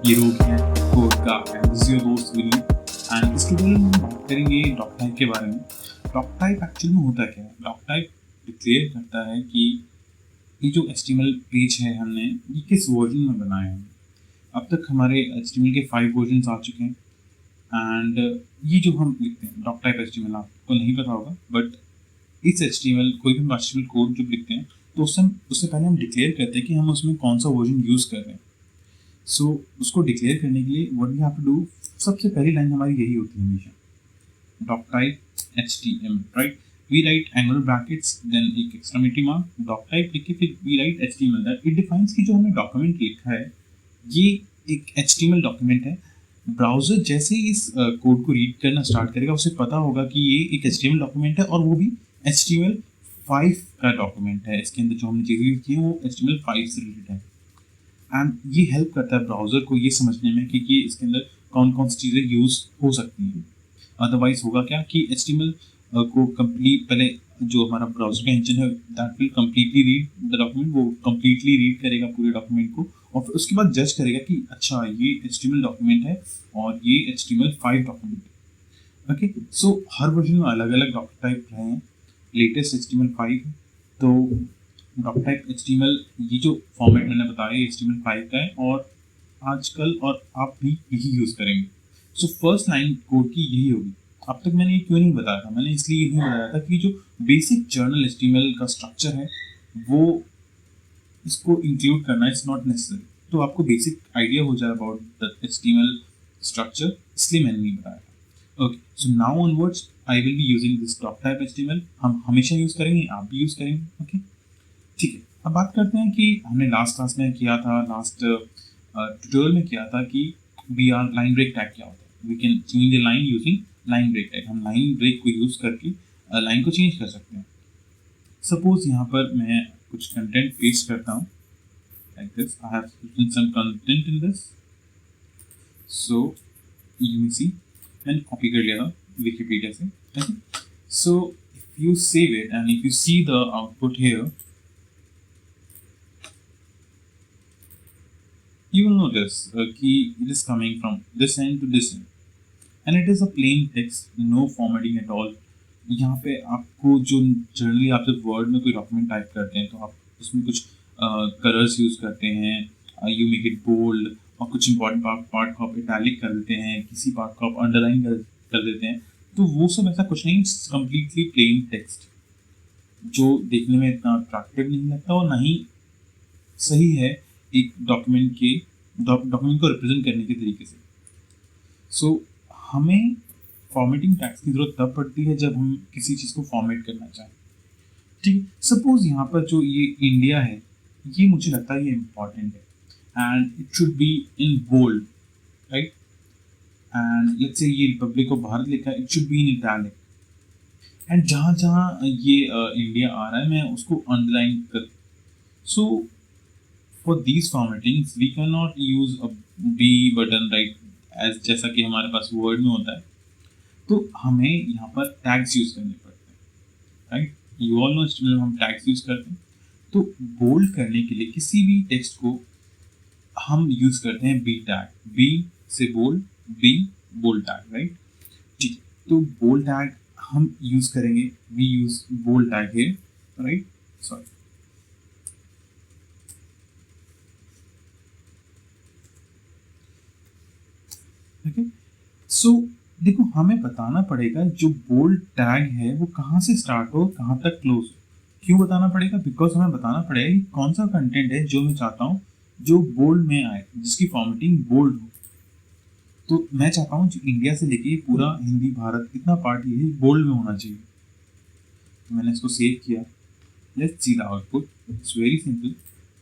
ये रोग है कोड का एंड दिस इज योर दोस्त विली एंड इसके बारे में हम बात करेंगे डॉक टाइप के बारे में। डॉक टाइप एक्चुअली में होता क्या है? डॉक टाइप डिक्लेयर करता है कि ये जो HTML पेज है हमने ये किस वर्जन में बनाया है। अब तक हमारे HTML के 5 वर्जन आ चुके हैं एंड ये जो हम लिखते हैं डॉक टाइप HTML आपको नहीं पता होगा, बट इस HTML कोई भी HTML कोड जब लिखते हैं तो उससे पहले हम डिक्लेयर करते हैं कि हम उसमें कौन सा वर्जन यूज़ कर रहे हैं। सो उसको डिक्लेयर करने के लिए what we have to do, सबसे पहली लाइन हमारी यही होती है हमेशा, doc type HTML, right. We write angle brackets then एक एक्सक्लेमेटरी मार्क डॉक टाइप लिख के फिर we write HTML। That it defines कि जो हमने डॉक्यूमेंट लिखा है ये एक HTML डॉक्यूमेंट है। ब्राउजर जैसे ही इस कोड को रीड करना स्टार्ट करेगा उसे पता होगा कि ये एक HTML डॉक्यूमेंट है और वो भी HTML5 का डॉक्यूमेंट है। इसके अंदर जो हमने चीज़ें लिखी हैं वो HTML5 से रिलेटेड है एंड ये हेल्प करता है ब्राउज़र को ये समझने में कि इसके अंदर कौन कौन सी चीज़ें यूज़ हो सकती हैं। अदरवाइज होगा क्या कि HTML को कंप्लीट पहले जो हमारा ब्राउज़र का इंजन है that will completely read the document, वो कम्प्लीटली रीड करेगा पूरे डॉक्यूमेंट को और फिर उसके बाद जज करेगा कि अच्छा ये HTML डॉक्यूमेंट है और ये HTML5 डॉक्यूमेंट है। ओके, सो हर वर्जन में अलग अलग डॉक टाइप रहे हैं। लेटेस्ट HTML5 है, तो डॉक टाइप HTML ये जो फॉर्मेट मैंने बताया ये HTML5 का है और आजकल और आप भी यही यूज़ करेंगे। सो फर्स्ट लाइन कोड की यही होगी। अब तक मैंने ये क्यों नहीं बताया था? मैंने इसलिए यही बताया था कि जो बेसिक जर्नल HTML का स्ट्रक्चर है वो इसको इंक्लूड करना इट्स नॉट नेसेसरी। तो आपको बेसिक आइडिया हो जाए अबाउट द HTML स्ट्रक्चर, इसलिए मैंने नहीं बताया था। Okay, so now onwards I will be using this doc type HTML। हम हमेशा यूज़ करेंगे, आप भी यूज़ करेंगे। ओके, ठीक है। अब बात करते हैं कि हमने लास्ट क्लास में किया था, लास्ट ट्यूटोरियल में किया था कि we are line break tag क्या होता है। We can change the line using line break tag. हम लाइन ब्रेक को यूज़ करके लाइन को चेंज कर सकते हैं। सपोज यहाँ पर मैं कुछ कंटेंट पेस्ट करता हूँ like this. I have written some content in this, so you may see मैंने कॉपी कर लिया था विकिपीडिया से। Okay, so if you save it and if you see the output here, you will notice कि it is coming from this end to this end and it is a plain text, no formatting at all। यहाँ पे आपको जो generally आप जब word में कोई document type करते हैं तो आप उसमें कुछ कलर्स यूज़ करते हैं, यू मेक इट बोल्ड और कुछ इंपॉर्टेंट पार्ट को आप इटैलिक कर देते हैं, किसी पार्ट को आप अंडरलाइन कर देते हैं। तो वो सब ऐसा कुछ नहीं, इट्स कम्प्लीटली प्लेन टेक्स्ट जो देखने में इतना अट्रैक्टिव नहीं लगता और ना ही सही है एक डॉक्यूमेंट को रिप्रेजेंट करने के तरीके से। सो हमें फॉर्मेटिंग टैग्स की ज़रूरत तब पड़ती है जब हम किसी चीज़ को फॉर्मेट करना चाहें। ठीक, सपोज यहाँ पर जो ये इंडिया है ये मुझे लगता है ये इम्पॉर्टेंट है and it should be in bold, right. And let's say ये रिपब्लिक ऑफ भारत लिखा है, it should be in italic. And जहाँ जहाँ ये इंडिया आ रहा है मैं उसको अंडरलाइन कर। सो for these formattings we cannot use a B button, right, as जैसा कि हमारे पास वर्ड में होता है। तो हमें यहाँ पर टैग्स यूज करने पड़ते हैं, right. You all know HTML में हम टैग्स यूज करते हैं। तो बोल्ड करने के लिए किसी भी टेक्स्ट को हम यूज करते हैं B टैग, B से bold, B bold tag, right. ठीक, तो बोल्ड टैग हम यूज करेंगे, वी यूज बोल्ड टैग है, राइट। Sorry, okay. सो देखो हमें बताना पड़ेगा जो बोल्ड टैग है वो कहाँ से स्टार्ट हो कहाँ तक क्लोज हो। क्यों बताना पड़ेगा? बिकॉज हमें बताना पड़ेगा कि कौन सा कंटेंट है जो मैं चाहता हूँ जो बोल्ड में आए, जिसकी फॉर्मेटिंग बोल्ड हो। तो मैं चाहता हूँ जो इंडिया से लेके पूरा हिंदी भारत इतना पार्ट ये बोल्ड में होना चाहिए। तो मैंने इसको सेव किया। Let's see the output. It's very simple.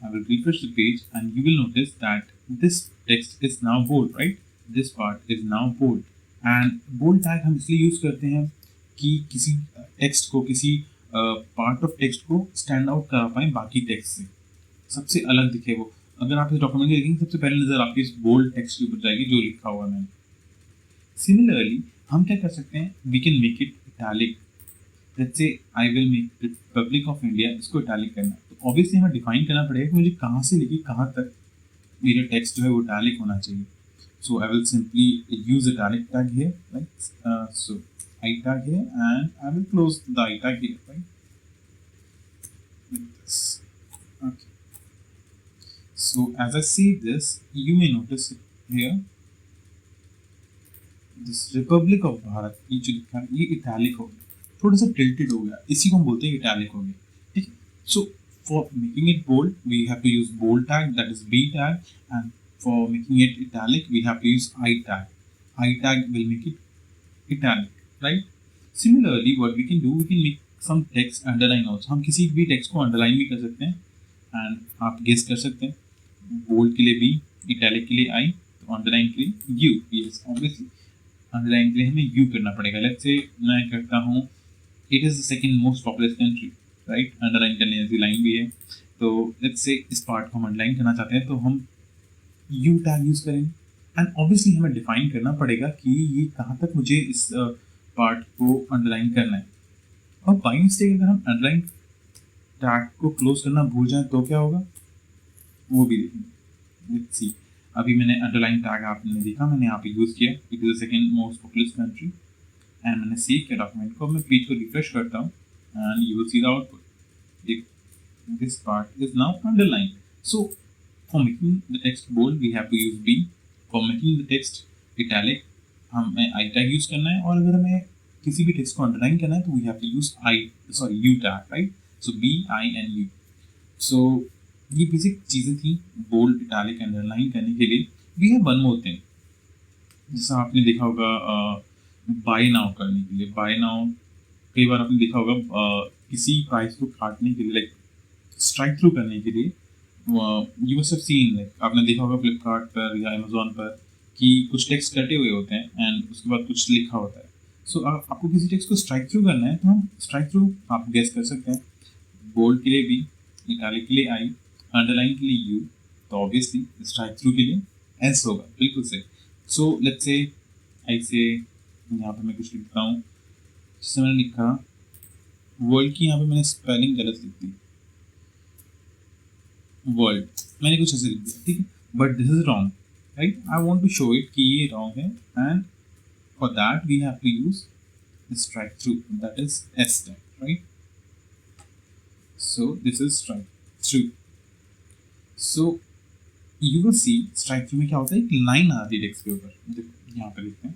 I will refresh the page and you will notice that this text is now bold, right? This part is now bold. And bold tag हम इसलिए use करते हैं कि किसी text को, किसी part of text को stand out करा पाएँ बाकी टेक्स्ट से, सबसे अलग दिखे वो। अगर आप इस डॉक्यूमेंट को देखेंगे सबसे पहले नज़र आपकी इस बोल्ड टेक्स्ट के ऊपर जाएगी जो लिखा हुआ है मैंने। सिमिलरली हम क्या कर सकते हैं, we can make it italic. Let's say I will make republic of India, इसको इटैलिक करना है तो ऑब्वियसली हमें डिफाइन करना पड़ेगा कि मुझे कहाँ से लेके कहाँ तक मेरा टेक्स्ट जो है वो इटैलिक होना चाहिए. So I will simply use italic tag here, right? So I tag here, and I will close the I tag here, right? Like this. Okay. So as I see this, you may notice here, this Republic of Bharat, ये जो लिखा है ये italic हो गया, थोड़ा सा tilted हो गया, इसी को हम बोलते हैं इटैलिक हो गया. ठीक है. So for making it bold, we have to use bold tag, that is B tag, and for making it italic, we have to use I tag. I tag will make it italic, right? Similarly, what we can do, we can make some text underline also. हम किसी भी text को underline भी कर सकते हैं, and आप guess कर सकते हैं. Bold के लिए B, italic के लिए I, तो underline के लिए U. Yes, obviously, underline के लिए हमें U करना पड़ेगा. Let's say मैं करता हूँ, it is the second most populous country, right? Underline करने जैसी line भी है. तो let's say इस part को हम underline करना चाहते हैं, तो हम U टैग यूज करेंगे. एंड ऑब्वियसली हमें डिफाइन करना पड़ेगा कि ये कहाँ तक मुझे इस पार्ट को अंडरलाइन करना है. और बाई मिस्टेक अगर हम अंडरलाइन टैग को क्लोज करना भूल जाए तो क्या होगा, वो भी देखेंगे. Let's see. अभी मैंने अंडरलाइन टैग आपने देखा, मैंने यहाँ पे यूज किया. It is the second most populous country, and मैंने सेव किया डॉक्यूमेंट को. मैं पेज को रिफ्रेश करता हूँ, and you will see the output. This part is now underline. So for making the text bold, we have to use B. For making the text italic, हमें I tag use करना है. और अगर हमें किसी भी text को underline करना है, तो we have to use U tag, right? So B, I and U. So ये basic चीज़ें थी bold, italic, underline करने के लिए. We have one more thing. जैसा आपने देखा होगा buy now करने के लिए. buy now कई बार आपने देखा होगा किसी प्राइस को काटने के लिए, like strike through करने के लिए. You must have seen, like आपने देखा होगा फ्लिपकार्ट पर या अमेजोन पर कि कुछ टेक्स्ट कटे हुए होते हैं एंड उसके बाद कुछ लिखा होता है. सो आपको किसी टेक्स्ट को स्ट्राइक थ्रू करना है, तो हम स्ट्राइक थ्रू आप गेस कर सकते हैं. बोल्ड के लिए B, इटैलिक के लिए I, अंडरलाइन के लिए U, तो ऑब्वियसली स्ट्राइक थ्रू के लिए S होगा. बिल्कुल सही. सो लेट्स से ऐसे यहाँ पे मैं कुछ लिखता हूँ. जैसे मैंने लिखा वर्ल्ड की, यहाँ पे मैंने स्पेलिंग गलत लिख दी, वर्ल्ड मैंने कुछ ऐसे लिख दिया. ठीक है, but this is wrong, right? I want to show it कि ये रॉन्ग है, and for that we have to use strike through, that is S tag, right? So this is strike through. So you will see strike through में क्या होता है, एक line आती है टेक्स्ट के ऊपर. यहाँ पे देखते हैं,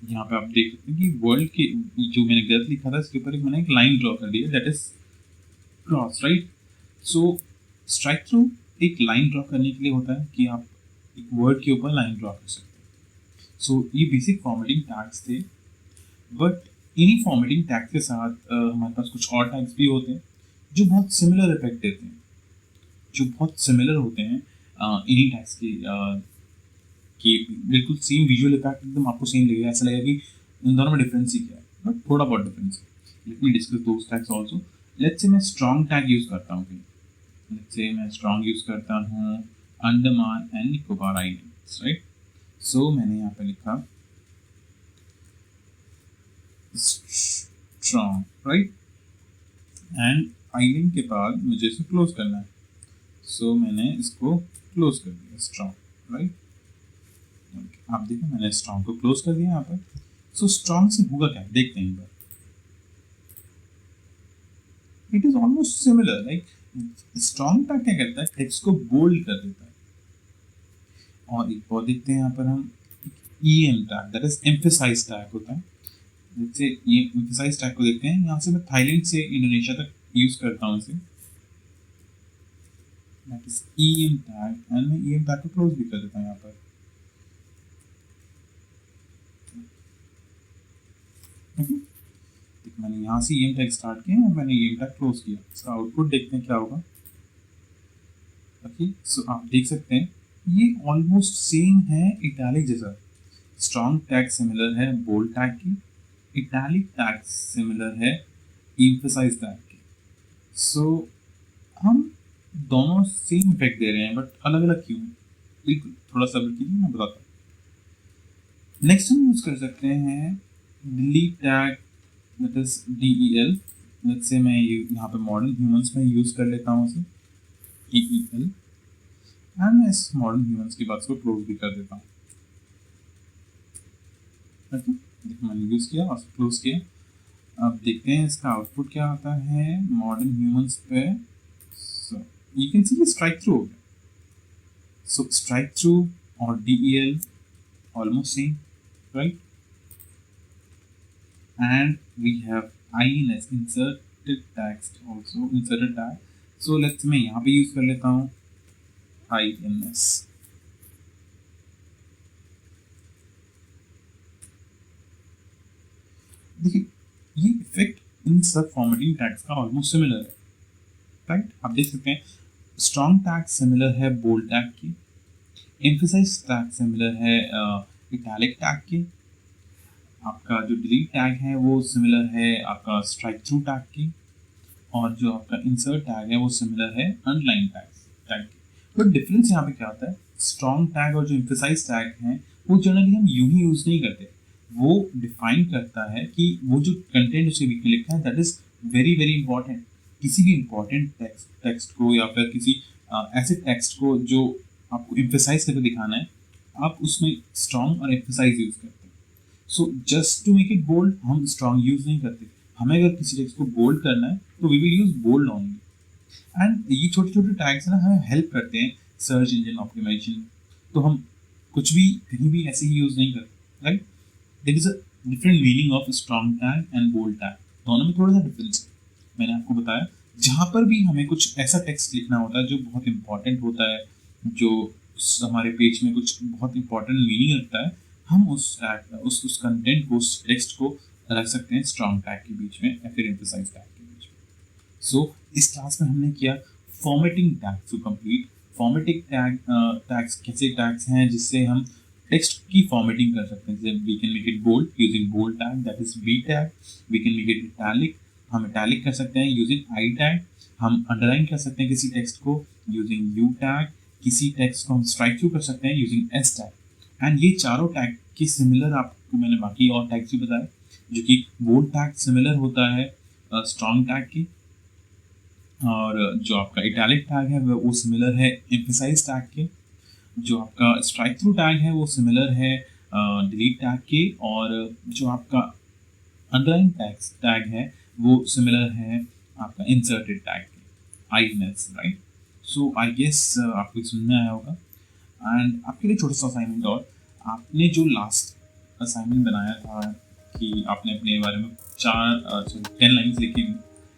यहाँ पे आप देख सकते हैं कि वर्ल्ड के जो मैंने गलत लिखा था इसके ऊपर एक मैंने एक लाइन ड्रॉ कर दी है, that is cross, right? So strike through एक लाइन ड्रॉ करने के लिए होता है कि आप एक वर्ड के ऊपर लाइन ड्रॉ कर सकते हैं. सो ये बेसिक फॉर्मेटिंग टैग्स थे, बट इन्हीं फॉर्मेटिंग टैग के साथ हमारे पास कुछ और टैग्स भी होते हैं जो बहुत सिमिलर इफेक्ट देते हैं, जो बहुत सिमिलर होते हैं इन्हीं टैग्स के कि बिल्कुल सेम विजुअल इफेक्ट एकदम आपको सेम लगेगा, ऐसा लगेगा कि इन दोनों में डिफरेंस ही क्या है, बट थोड़ा बहुत डिफरेंस है. Let me discuss those tags also. Let's say मैं स्ट्रॉन्ग टैग यूज़ करता हूँ. लेट्स से मैं स्ट्रॉन्ग यूज़ करता हूँ Andaman and Nicobar islands, right? So मैंने यहाँ पे लिखा स्ट्रॉन्ग, राइट? एंड आइलैंड के बाद मुझे इसे क्लोज करना है, सो मैंने इसको क्लोज कर दिया, स्ट्रॉन्ग, राइट? आप देखो मैंने स्ट्रॉन्ग को क्लोज कर दिया यहाँ पर. सो स्ट्रॉन्ग से होगा क्या, देखते हैं एक बार. It is almost similar, like strong tag क्या करता है, टेक्स्ट को बोल्ड कर देता है. और एक और देखते हैं यहाँ पर हम EM tag, that is emphasise tag होता है. जैसे ये एम्फसाइज टैग को देखते हैं, यहाँ से मैं थाईलैंड से इंडोनेशिया तक यूज करता हूँ इसे, that is EM tag, and मैं EM टैग को क्लोज भी कर देता हूँ यहाँ पर. मैंने यहाँ से EM टैग स्टार्ट किया और मैंने EM टैग क्लोज किया. इसका आउटपुट देखते हैं क्या होगा. ओके, सो आप देख सकते हैं ये ऑलमोस्ट सेम है इटैलिक जैसा. स्ट्रॉन्ग टैग सिमिलर है बोल्ड टैग की, इटैलिक टैग सिमिलर है एम्फसाइज टैग की. सो हम दोनों सेम इफेक्ट दे रहे हैं, बट अलग अलग क्यों? बिल्कुल, थोड़ा सा कीजिए, मैं बताता हूँ. नेक्स्ट हम यूज कर सकते हैं delete tag, that is DEL. Let's say मैं यहाँ पे मॉडर्न ह्यूमंस में यूज कर लेता हूँ इसे. EEL, एंड मैं इस मॉडर्न ह्यूमंस के बाद को क्लोज भी कर देता हूँ। देखो मैंने यूज़ किया और क्लोज किया। अब देखते हैं इसका आउटपुट क्या आता है मॉडर्न ह्यूमंस पे। So you can see strike through हो गया। सो स्ट्राइक थ्रू और DEL almost same, right? And we have INS, inserted text, also inserted tag. So let's मैं यहाँ पे यूज कर लेता हूँ INS। देखिए ये इफेक्ट इन सब फॉर्मेटिंग टैग्स का ऑलमोस्ट सिमिलर है, राइट? आप देख सकते हैं स्ट्रॉन्ग टैग सिमिलर है बोल्ड टैग की, एम्फसाइज टैग सिमिलर है इटैलिक टैग की, आपका जो डिलीट टैग है वो सिमिलर है आपका स्ट्राइक थ्रू टैग की, और जो आपका इंसर्ट टैग है वो सिमिलर है अंडरलाइन टैग की। बट डिफरेंस यहाँ पे क्या होता है, स्ट्रॉन्ग टैग और जो एम्फसाइज टैग हैं वो जनरली हम यूं ही यूज नहीं करते। वो डिफाइन करता है कि वो जो कंटेंट उसके बीच में लिखा है that is very very important. किसी भी इंपॉर्टेंट टेक्स्ट को या फिर किसी ऐसे टेक्स्ट को जो आपको एम्फसाइज करके दिखाना है, आप उसमें स्ट्रॉन्ग और एम्फसाइज यूज करते हैं। So just to make it bold हम स्ट्रॉन्ग यूज नहीं करते। हमें अगर किसी टेक्स्ट को बोल्ड करना है तो we will use bold only. And ये छोटे छोटे टैग्स ना हमें हेल्प करते हैं सर्च इंजन ऑप्टिमाइजेशन। तो हम कुछ भी कहीं भी ऐसे ही यूज नहीं करते, right? There is a different meaning of strong tag and bold tag, दोनों में थोड़ा सा डिफरेंस है। मैंने आपको बताया जहाँ पर भी हमें कुछ ऐसा टेक्स्ट लिखना होता है जो बहुत इंपॉर्टेंट होता है, जो हमारे पेज में कुछ बहुत इंपॉर्टेंट मीनिंग रखता है, हम उस कंटेंट को, उस टेक्स्ट को रख सकते हैं स्ट्रॉन्ग टैग के बीच में या फिर एम्फसाइज टैग के बीच में। सो इस क्लास में हमने किया formatting tag to complete. Formatting tags कैसे टैग्स हैं जिससे हम टेक्स्ट की फॉर्मेटिंग कर सकते हैं। जैसे we can make it bold using bold tag, that is B tag. We can make it italic, हम इटैलिक कर सकते हैं यूजिंग I टैग। हम अंडरलाइन कर सकते हैं किसी टेक्स्ट को यूजिंग U टैग। किसी टेक्स्ट को हम स्ट्राइक थ्रू कर सकते हैं यूजिंग S टैग। एंड ये चारों टैग के सिमिलर आपको मैंने बाकी और टैग्स भी बताए, जो कि बोल्ड टैग सिमिलर होता है स्ट्रॉन्ग टैग की, और जो आपका इटैलिक टैग है वो सिमिलर है एम्फसाइज टैग के, जो आपका स्ट्राइक थ्रू टैग है वो सिमिलर है डिलीट टैग के, और जो आपका अंडरलाइन टैग है वो सिमिलर है आपका इंसर्टेड टैग के, INS, राइट? सो आई गेस आपको समझ में आया होगा। एंड आपके लिए छोटा सा असाइनमेंट, और आपने जो लास्ट असाइनमेंट बनाया था कि आपने अपने बारे में 10 लाइन्स लिखी थी,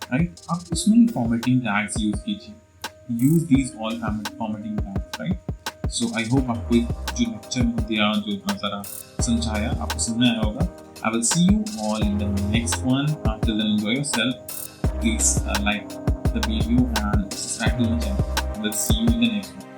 राइट? आप उसमें फॉर्मेटिंग टैग्स यूज कीजिए, use these all formatting tags, right? So I hope आपको जो लेक्चर में दिया, जो इतना सारा समझाया, आपको समझ में आया होगा। I will see you all in the next one. Until then, enjoy yourself. Please like the video and subscribe to the channel. We'll see you in the next one.